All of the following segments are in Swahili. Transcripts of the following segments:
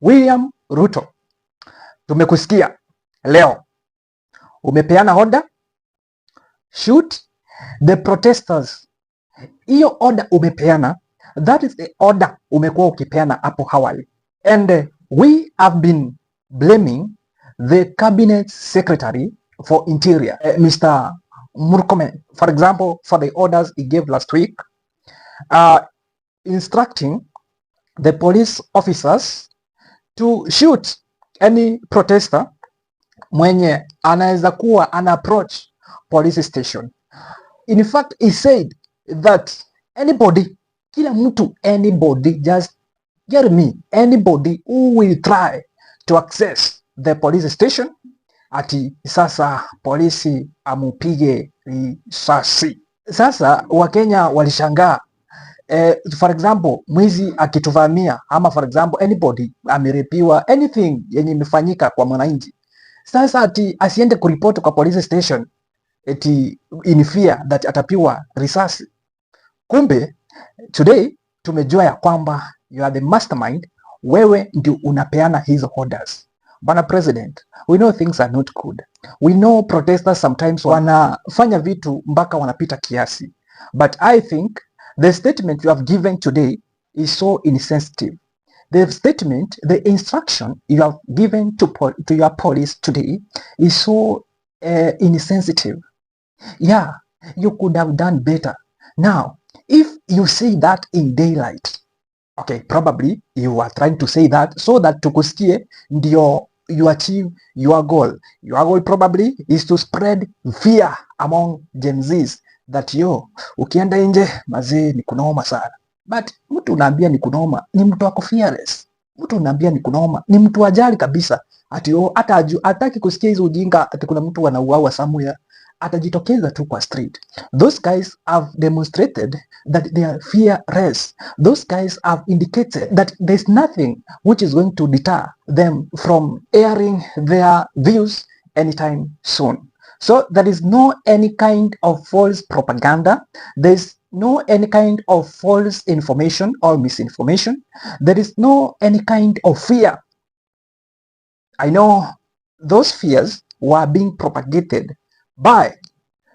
William Ruto, tumekusikia leo, umepeana order shoot the protesters. Hiyo order umepeana, that is the order umekuwa ukipeana hapo awali, and we have been blaming the cabinet secretary for interior, Mr. Murkomen, for example, for the orders he gave last week, instructing the police officers to shoot any protester mwenye anaweza kuwa an approach police station. In fact, he said that anybody, kila mtu, anybody, just get me, anybody who will try to access the police station, ati sasa polisi amupige risasi. Sasa Wakenya walishangaa. For example, mwizi akituvamia, ama for example anybody amerepiwa, anything yenye imefanyika kwa mwananchi, sasa ati asiende kuripoti kwa police station eti in fear that atapiwa risasi. Kumbe today tumejua ya kwamba you are the mastermind, wewe ndio unapeana hizo orders. Bana President, we know things are not good. We know protesters sometimes wanafanya vitu mpaka wanapita kiasi, but I think the statement you have given today is so insensitive. The statement, the instruction you have given to your police today is so insensitive. Yeah, you could have done better. Now, if you say that in daylight, okay, probably you are trying to say that so that tukusikie ndio you achieve your goal. Your goal probably is to spread fear among Genzs that yo, ukienda nje mazee ni kunoma sana. But mtu unaambia ni kunoma ni mtu wako fearless. Mtu unaambia ni kunoma ni mtu ajali kabisa. Ati yo, hata hataki kusikia hizo ujinga ati kuna mtu anauawa somewhere, atajitokeza tu kwa street. Those guys have demonstrated that they are fearless. Those guys have indicated that there's nothing which is going to deter them from airing their views anytime soon. So there is no any kind of false propaganda. There's no any kind of false information or misinformation. There is no any kind of fear. I know those fears were being propagated by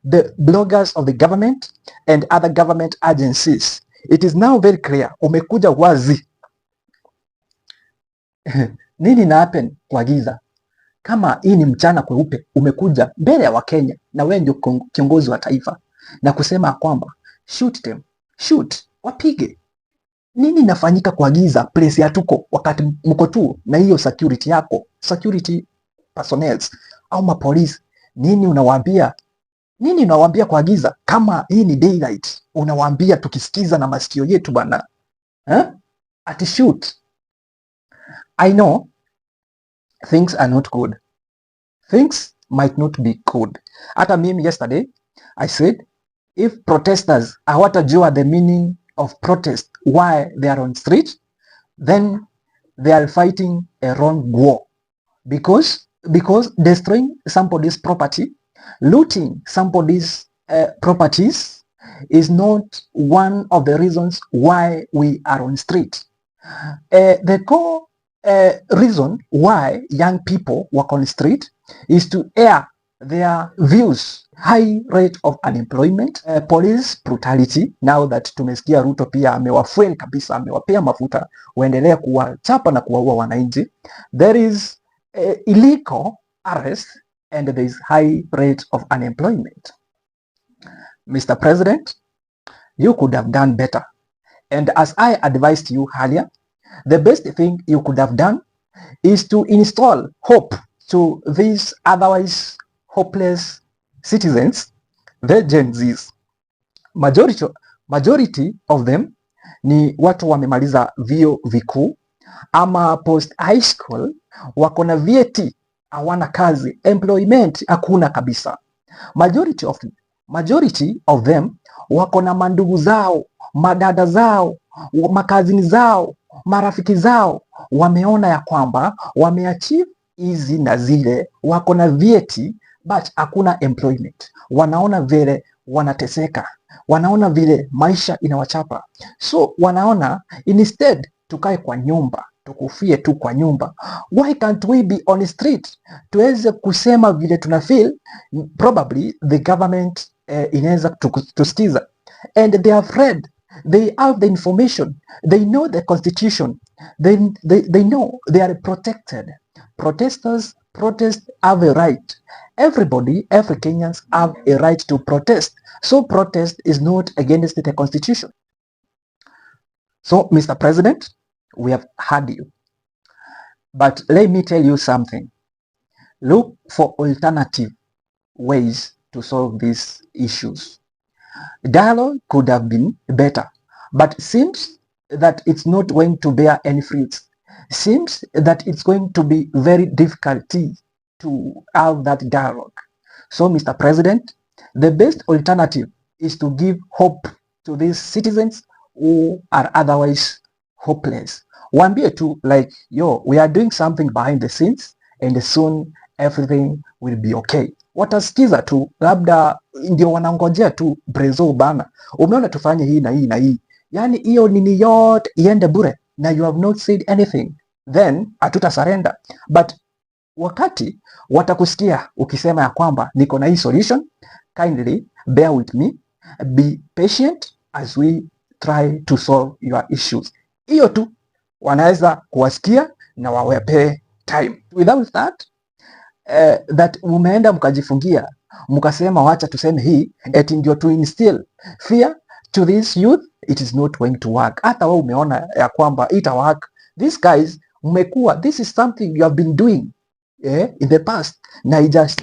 the bloggers of the government and other government agencies. It is now very clear. Umekuja wazi. Nini na happen kwa giza? Kama hii ni mchana kweupe, umekuja mbele ya Wakenya na wewe ndio kiongozi wa taifa na kusema kwamba shoot them, shoot, wapige. Nini nafanyika kwa giza place ya tuko wakati mko tu na hiyo security yako, security personnel au mapolisi? Nini unawaambia? Nini unawaambia kwa giza? Kama hii ni daylight, unawaambia tukisikiza na masikio yetu bana. Ati shoot. I know things are not good. Things might not be good. Hata mimi yesterday I said if protesters hawatajua the meaning of protest, why they are on street, then they are fighting a wrong war. Because destroying somebody's property, looting somebody's properties is not one of the reasons why we are on street. The core reason why young people work on the street is to air their views. High rate of unemployment, police brutality. Now that tumesikia Ruto pia amewafuel kabisa, amewapea mafuta waendelea kuwachapa na kuwaua wananchi. There is illegal arrest and there is high rate of unemployment. Mr. President, you could have done better. And as I advised you earlier, the best thing you could have done is to install hope to these otherwise hopeless citizens, the Genzs. Majority of them ni watu wamemaliza vyuo vikuu ama post high school, wako na vyeti, hawana kazi, employment hakuna kabisa. Majority of them wako na mandugu zao, madada zao, makazini zao, marafiki zao, wameona ya kwamba wameachieve hizi na zile, wako na vyeti but hakuna employment. Wanaona vile wanateseka, wanaona vile maisha inawachapa, so wanaona instead tukae kwa nyumba tukufie tu kwa nyumba. Why can't we be on the street tuweze kusema vile tuna feel? Probably the government inaweza tusikiza, and they have read, they have the information, they know the constitution, they know they are protected. Protest have a right. Everybody, every Kenyans have a right to protest. So protest is not against the constitution. So, Mr. President, we have heard you. But let me tell you something. Look for alternative ways to solve these issues. Dialogue could have been better, but it seems that it's not going to bear any fruits. Seems that it's going to be very difficult to have that dialogue. So, Mr. President, the best alternative is to give hope to these citizens who are otherwise hopeless. Waambie tu like, yo, we are doing something behind the scenes and soon everything will be okay. Watasikiza tu, labda ndio wanangojea tu brezo bana, umeona tufanye hii na hii na hii, yani hiyo nini yote iende bure na you have not said anything, then hatuta surrender. But wakati watakusikia ukisema ya kwamba niko na hii solution, kindly bear with me, be patient as we try to solve your issues. Hiyo tu wanaweza kuwasikia na wawape time. Without that, that mumeenda mkajifungia mkasema wacha tuseme hii eti ndio to instill fear to this youth, it is not going to work. Hata wewe umeona ya kwamba ita work. These guys mmekuwa, this is something you have been doing in the past na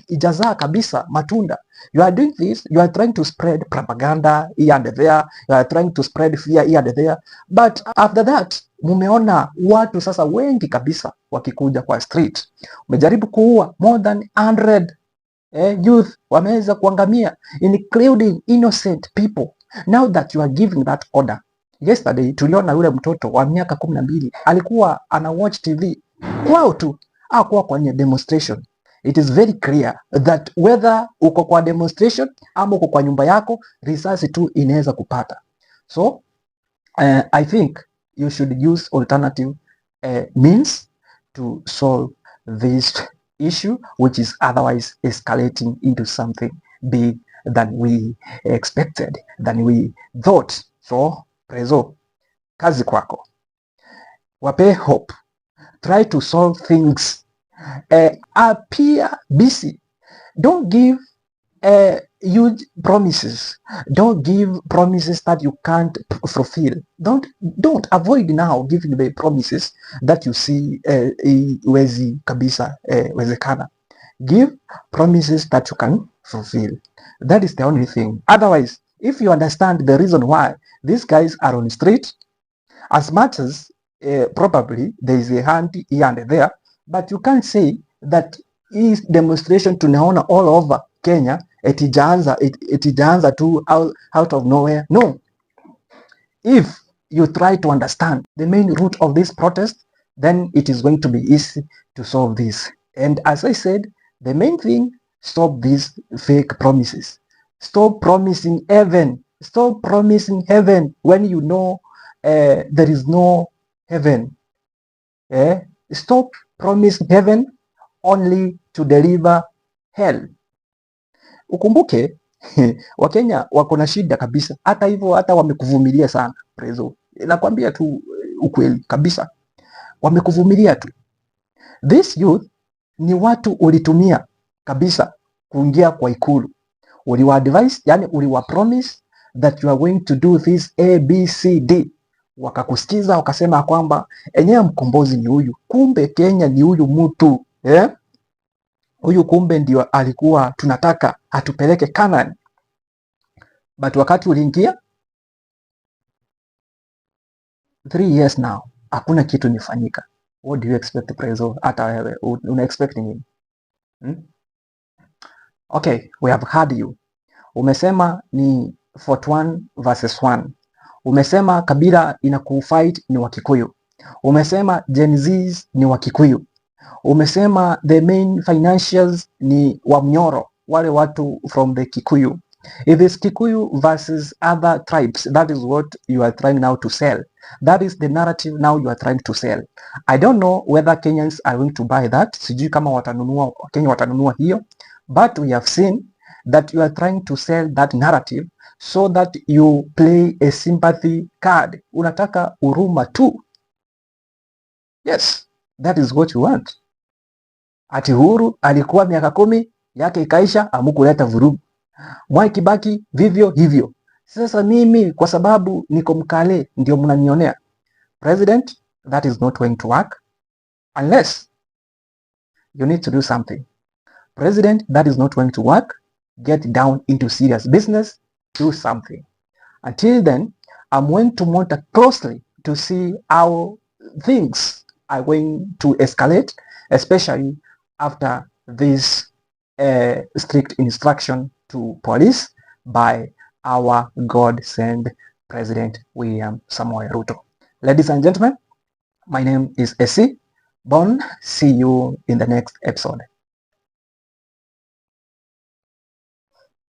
ijazaa kabisa matunda. You are doing this, you are trying to spread propaganda here and there, you are trying to spread fear here and there, but after that mumeona watu sasa wengi kabisa wakikuja kwa street. Umejaribu kuua more than 100 youth wameweza kuangamia, including innocent people. Now that you are giving that order, yesterday tuliona yule mtoto wa miaka 12 alikuwa ana watch TV kwao tu, hakuwa kwenye demonstration. It is very clear that whether uko kwa demonstration ama uko kwa nyumba yako, risasi tu inaweza kupata. So I think you should use alternative means to solve this issue, which is otherwise escalating into something big than we expected, than we thought. So Prezo, kazi kwako, wape hope, try to solve things. Appear busy. Don't give huge promises. Don't give promises that you can't fulfill. Don't avoid now giving the promises that you see wezi kabisa wezekana. Give promises that you can fulfill. That is the only thing. Otherwise, if you understand the reason why these guys are on the street, as much as probably there is a hand here and there, but you can't say that hii demonstration tunaona all over Kenya etijaanza tu out of nowhere. No. If you try to understand the main root of this protest, then it is going to be easy to solve this. And as I said, the main thing, stop these fake promises. Stop promising heaven. Stop promising heaven when you know there is no heaven. Stop promising heaven only to deliver hell. Ukumbuke Wakenya wako na shida kabisa. Hata hivyo, hata wamekuvumilia sana Prezo. Nakwambia tu ukweli kabisa, wamekuvumilia tu. This youth ni watu ulitumia kabisa kuingia kwa ikulu. Uliwa advise, yani uliwa promise that you are going to do this ABCD. Wakakusikiza, wakasema kwamba enyewe mkombozi ni huyu, kumbe Kenya ni huyu mtu huyu, kumbe ndio alikuwa tunataka atupeleke Canaan. But wakati uliingia 3 years now, hakuna kitu nifanyika. What do you expect Prezo? Hata wewe una expect nini? Okay, we have heard you. Umesema ni 41 verses 1. Umesema kabila inakufight ni Wakikuyu. Umesema Genzs ni Wakikuyu. Umesema the main financials ni Wamnyoro, wale watu from the Kikuyu. If it's Kikuyu versus other tribes, that is what you are trying now to sell. That is the narrative now you are trying to sell. I don't know whether Kenyans are going to buy that. Sijui kama watanunua, Kenya watanunua hiyo. But we have seen that you are trying to sell that narrative so that you play a sympathy card. Unataka huruma tu. Yes, that is what you want. Ati Uhuru alikuwa miaka 10 yake ikaisha, amukuleta vurugu. Mwai Kibaki vivyo hivyo. Sasa mimi kwa sababu niko mkale ndio mnanionea. President, that is not going to work unless you need to do something. President, that is not going to work. Get down into serious business, do something. Until then, I'm going to monitor closely to see how things are going to escalate, especially after this strict instruction to police by our God-sent President William Samoei Ruto. Ladies and gentlemen, my name is Hesie Born. See you in the next episode.